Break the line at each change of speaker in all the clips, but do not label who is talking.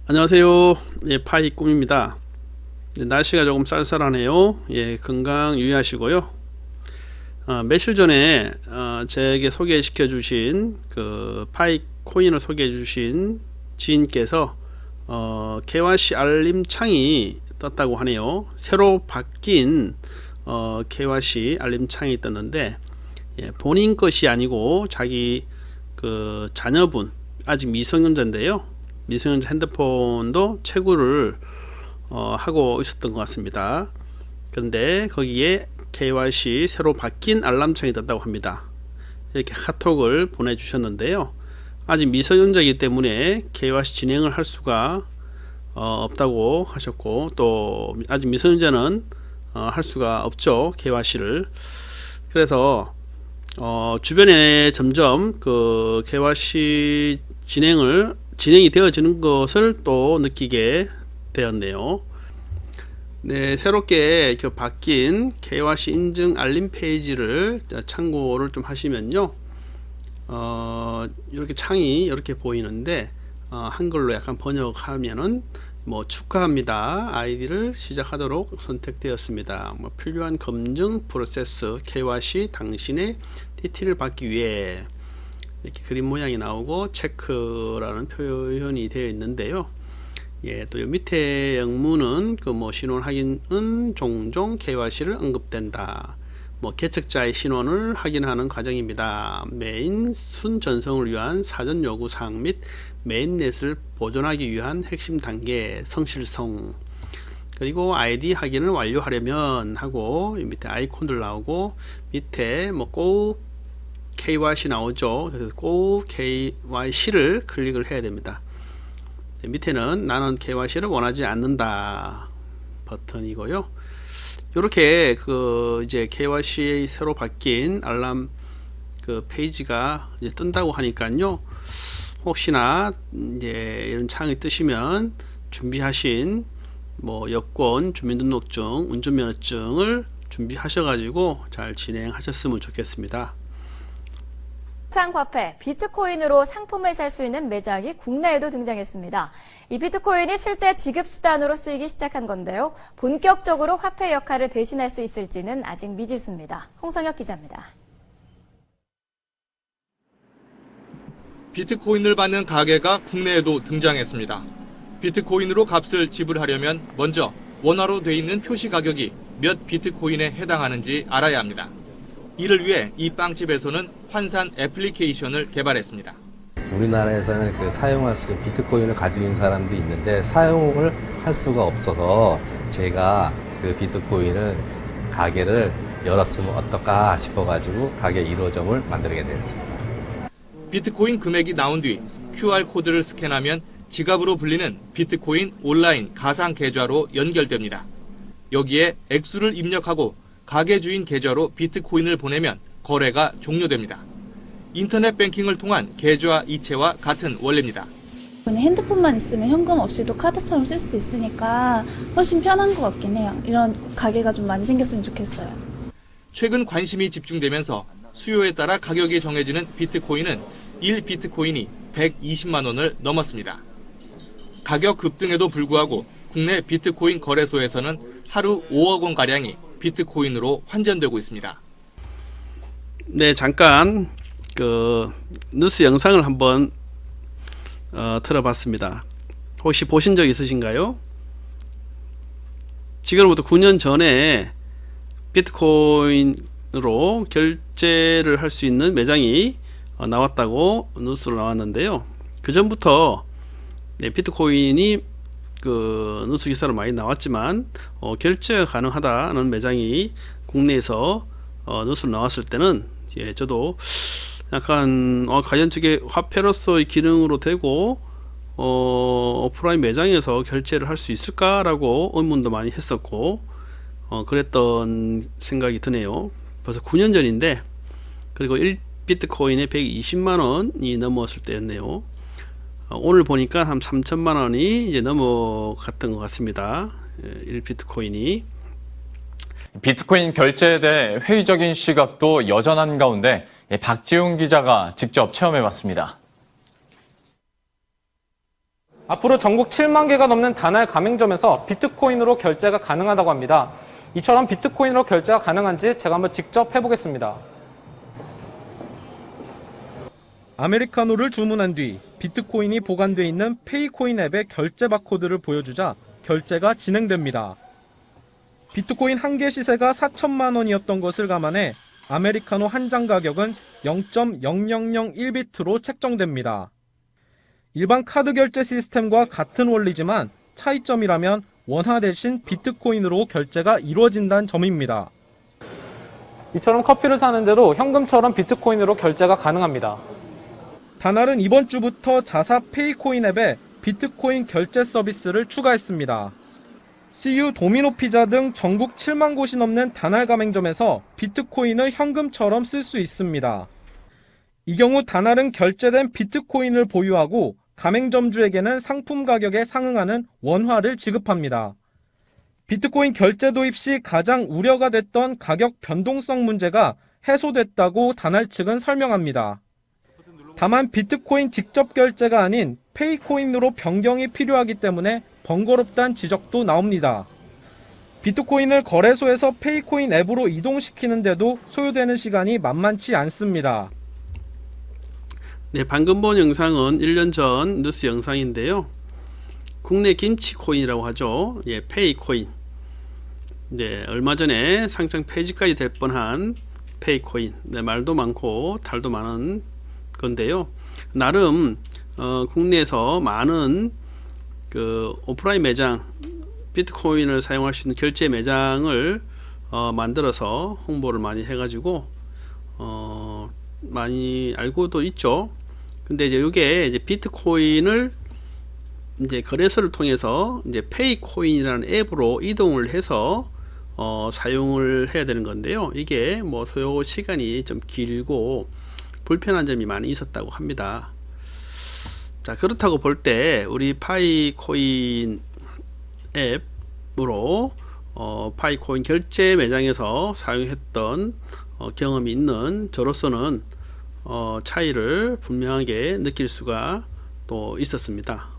안녕하세요. 예, 파이 꿈입니다. 날씨가 조금 쌀쌀하네요. 예, 건강 유의하시고요. 며칠 전에 제게 소개시켜 주신 그 파이 코인을 소개해 주신 지인께서 KYC 알림 창이 떴다고 하네요. 새로 바뀐 KYC 알림 창이 떴는데, 예, 본인 것이 아니고 자기 그 자녀분, 아직 미성년자인데요. 미성년자 핸드폰도 채굴을 하고 있었던 것 같습니다. 그런데 거기에 KYC 새로 바뀐 알람창이 떴다고 합니다. 이렇게 카톡을 보내주셨는데요. 아직 미성년자이기 때문에 KYC 진행을 할 수가 없다고 하셨고, 또 아직 미성년자는 할 수가 없죠, KYC를. 그래서 주변에 점점 그 KYC 진행이 되어지는 것을 또 느끼게 되었네요. 네, 새롭게 바뀐 KYC 인증 알림 페이지를 참고를 좀 하시면요. 이렇게 창이 이렇게 보이는데, 한글로 약간 번역하면은 뭐 축하합니다. 아이디를 시작하도록 선택되었습니다. 뭐 필요한 검증 프로세스 KYC 당신의 DT를 받기 위해 이렇게 그림 모양이 나오고 체크라는 표현이 되어 있는데요. 예, 또 밑에 영문은 그 뭐 신원 확인은 종종 KYC를 언급된다. 뭐 개척자의 신원을 확인하는 과정입니다. 메인 순 전송을 위한 사전 요구 사항 및 메인넷을 보존하기 위한 핵심 단계 성실성. 그리고 아이디 확인을 완료하려면 하고 밑에 아이콘들 나오고 밑에 뭐 꼭 KYC 나오죠. 그래서 꼭 KYC를 클릭을 해야 됩니다. 밑에는 나는 KYC를 원하지 않는다 버튼이고요. 이렇게 그 이제 KYC 새로 바뀐 알람 그 페이지가 이제 뜬다고 하니까요. 혹시나 이제 이런 창이 뜨시면 준비하신 뭐 여권, 주민등록증, 운전면허증을 준비하셔가지고 잘 진행하셨으면 좋겠습니다.
가상화폐 비트코인으로 상품을 살 수 있는 매장이 국내에도 등장했습니다. 이 비트코인이 실제 지급수단으로 쓰이기 시작한 건데요. 본격적으로 화폐 역할을 대신할 수 있을지는 아직 미지수입니다. 홍성혁 기자입니다.
비트코인을 받는 가게가 국내에도 등장했습니다. 비트코인으로 값을 지불하려면 먼저 원화로 돼 있는 표시 가격이 몇 비트코인에 해당하는지 알아야 합니다. 이를 위해 이 빵집에서는 환산 애플리케이션을 개발했습니다.
우리나라에서는 그 사용할 수 있는 비트코인을 가지고 있는 사람도 있는데 사용을 할 수가 없어서 제가 그 비트코인을 가게를 열었으면 어떨까 싶어가지고 가게 1호점을 만들게 됐습니다.
비트코인 금액이 나온 뒤 QR코드를 스캔하면 지갑으로 불리는 비트코인 온라인 가상 계좌로 연결됩니다. 여기에 액수를 입력하고 가게 주인 계좌로 비트코인을 보내면 거래가 종료됩니다. 인터넷 뱅킹을 통한 계좌 이체와 같은 원리입니다.
핸드폰만 있으면 현금 없이도 카드처럼 쓸 수 있으니까 훨씬 편한 것 같긴 해요. 이런 가게가 좀 많이 생겼으면 좋겠어요.
최근 관심이 집중되면서 수요에 따라 가격이 정해지는 비트코인은 1비트코인이 120만 원을 넘었습니다. 가격 급등에도 불구하고 국내 비트코인 거래소에서는 하루 5억 원가량이 비트코인으로 환전되고 있습니다.
네, 잠깐 그 뉴스 영상을 한번 틀어봤습니다. 혹시 보신 적 있으신가요? 지금부터 9년 전에 비트코인으로 결제를 할 수 있는 매장이 나왔다고 뉴스로 나왔는데요. 그 전부터 네, 비트코인이 그 뉴스 기사로 많이 나왔지만 결제가 가능하다는 매장이 국내에서 뉴스로 나왔을 때는 예, 저도 약간 과연 저게 화폐로서의 기능으로 되고 오프라인 매장에서 결제를 할 수 있을까라고 의문도 많이 했었고 그랬던 생각이 드네요. 벌써 9년 전인데, 그리고 1비트코인에 120만 원이 넘었을 때였네요. 오늘 보니까 한 3천만 원이 이제 넘어갔던 것 같습니다. 1비트코인이.
비트코인 결제에 대해 회의적인 시각도 여전한 가운데 박지훈 기자가 직접 체험해봤습니다.
앞으로 전국 7만 개가 넘는 다날 가맹점에서 비트코인으로 결제가 가능하다고 합니다. 이처럼 비트코인으로 결제가 가능한지 제가 한번 직접 해보겠습니다. 아메리카노를 주문한 뒤 비트코인이 보관되어 있는 페이코인 앱의 결제 바코드를 보여주자 결제가 진행됩니다. 비트코인 한 개 시세가 4천만 원이었던 것을 감안해 아메리카노 한 장 가격은 0.0001비트로 책정됩니다. 일반 카드 결제 시스템과 같은 원리지만 차이점이라면 원화 대신 비트코인으로 결제가 이루어진다는 점입니다. 이처럼 커피를 사는 대로 현금처럼 비트코인으로 결제가 가능합니다. 다날은 이번 주부터 자사 페이코인 앱에 비트코인 결제 서비스를 추가했습니다. CU 도미노 피자 등 전국 7만 곳이 넘는 다날 가맹점에서 비트코인을 현금처럼 쓸 수 있습니다. 이 경우 다날은 결제된 비트코인을 보유하고 가맹점주에게는 상품 가격에 상응하는 원화를 지급합니다. 비트코인 결제 도입 시 가장 우려가 됐던 가격 변동성 문제가 해소됐다고 다날 측은 설명합니다. 다만 비트코인 직접 결제가 아닌 페이코인으로 변경이 필요하기 때문에 번거롭다는 지적도 나옵니다. 비트코인을 거래소에서 페이코인 앱으로 이동시키는데도 소요되는 시간이 만만치 않습니다.
네, 방금 본 영상은 1년 전 뉴스 영상인데요. 국내 김치코인이라고 하죠. 예, 페이코인. 네, 얼마 전에 상장 폐지까지 될 뻔한 페이코인. 네, 말도 많고 탈도 많은 건데요. 나름 국내에서 많은 그 오프라인 매장, 비트코인을 사용할 수 있는 결제 매장을 만들어서 홍보를 많이 해가지고 많이 알고도 있죠. 근데 이제 이게 이제 비트코인을 이제 거래소를 통해서 이제 페이코인이라는 앱으로 이동을 해서 사용을 해야 되는 건데요. 이게 뭐 소요 시간이 좀 길고 불편한 점이 많이 있었다고 합니다. 자, 그렇다고 볼 때 우리 파이코인 앱으로 파이코인 결제 매장에서 사용했던 경험이 있는 저로서는 차이를 분명하게 느낄 수가 또 있었습니다.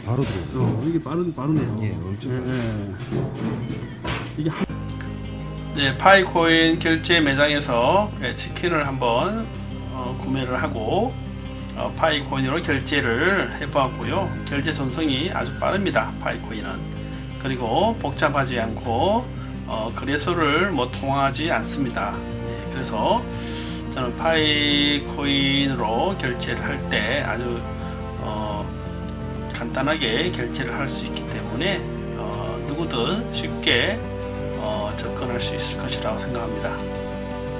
바로 들어오죠.
이게 빠르네요.
예, 엄청
이게 네, 파이코인 결제 매장에서 치킨을 한번 구매를 하고 파이코인으로 결제를 해보았고요. 결제 전송이 아주 빠릅니다. 파이코인은. 그리고 복잡하지 않고 거래소를 뭐 통하지 않습니다. 네, 그래서 저는 파이코인으로 결제를 할 때 아주 간단하게 결제를 할 수 있기 때문에 누구든 쉽게 접근할 수 있을 것이라고 생각합니다.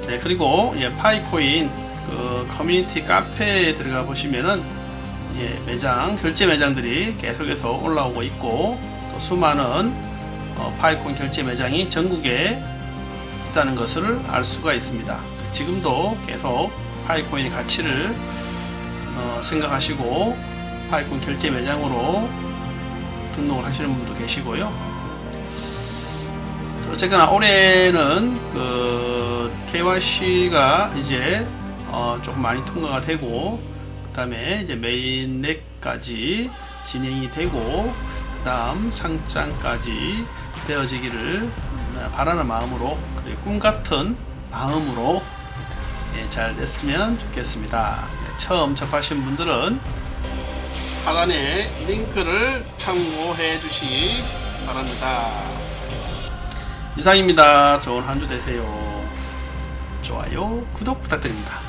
네, 그리고 파이코인 그 커뮤니티 카페에 들어가 보시면은 매장, 결제 매장들이 계속해서 올라오고 있고 또 수많은 파이코인 결제 매장이 전국에 있다는 것을 알 수가 있습니다. 지금도 계속 파이코인의 가치를 생각하시고 파이코인 결제 매장으로 등록을 하시는 분도 계시고요. 어쨌거나 올해는 그 KYC가 이제 조금 많이 통과가 되고 그 다음에 이제 메인넷까지 진행이 되고 그 다음 상장까지 되어지기를 바라는 마음으로 꿈같은 마음으로 잘 됐으면 좋겠습니다. 처음 접하신 분들은 하단에 링크를 참고해 주시기 바랍니다. 이상입니다. 좋은 한 주 되세요. 좋아요, 구독 부탁드립니다.